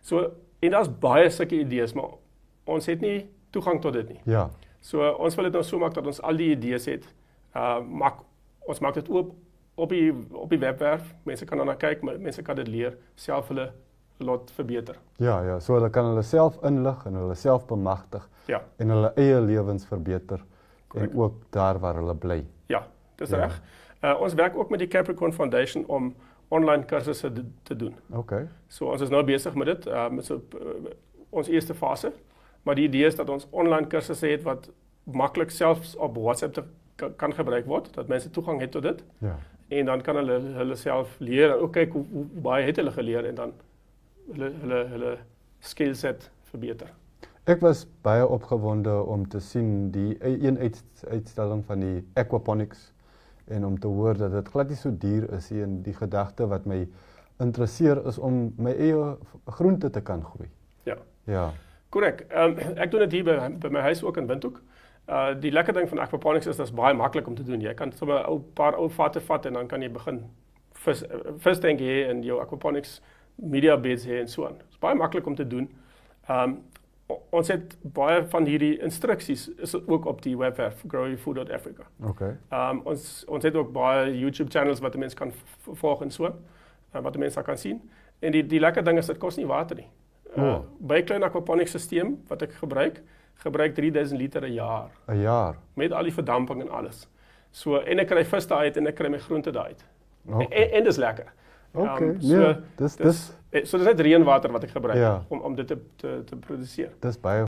So, en daar's baie sulke idees, maar ons het nie toegang tot dit nie. Ja. So, ons wil dit nou so maak dat ons al die idees het. Ons maak dit oop op die webwerf. Mense kan daarna kyk, mense kan dit leer, self hulle lot verbeter. Ja, so hulle kan hulle self inlig en hulle self bemagtig Ja. en hulle eie lewens verbeter. Correct. En ook daar waar hulle bly. Ja, dis Ja. reg. Ons werk ook met die Capricorn Foundation om online kursusse te doen. Okay. So ons is nou besig met dit, met ons eerste fase, maar die idee is dat ons online kursusse het wat maklik selfs op WhatsApp kan gebruik word, dat mense toegang het tot dit, Ja. en dan kan hulle self leer, en ook kyk hoe baie het hulle geleer, en dan hulle skillset verbeter. Ek was baie opgewonde om te sien die een uitstalling van die aquaponics en om te hoor dat dit glad nie so duur is nie, en die gedagte wat my interesseer is om my eie groente te kan groei. Ja. Ja. Korrek. Ek doen dit hier by my huis ook in Windhoek. Die lekker ding van aquaponics is, dat is baie maklik om te doen. Jy kan sommer 'n paar ou vatte vat en dan kan jy begin visstank hê en jou aquaponics media beds hê en so aan. Dit is baie maklik om te doen. Ons het baie van hierdie instruksies is ook op die webwerf growyourfood.africa. Okay. Ons het ook baie YouTube channels wat 'n mens kan volg en so, wat 'n mens daar kan sien. En die lekker ding is, dit kos nie water nie. By 'n klein aquaponics stelsel wat ek gebruik 3000 liter 'n jaar. 'n jaar. Met al die verdamping en alles. So, en ek kry vis daar uit en ek kry my groente daar uit. Okay. En dis lekker. Okay, nee, dis So dis net reënwater wat ek gebruik Ja. om dit te produseer. Dis baie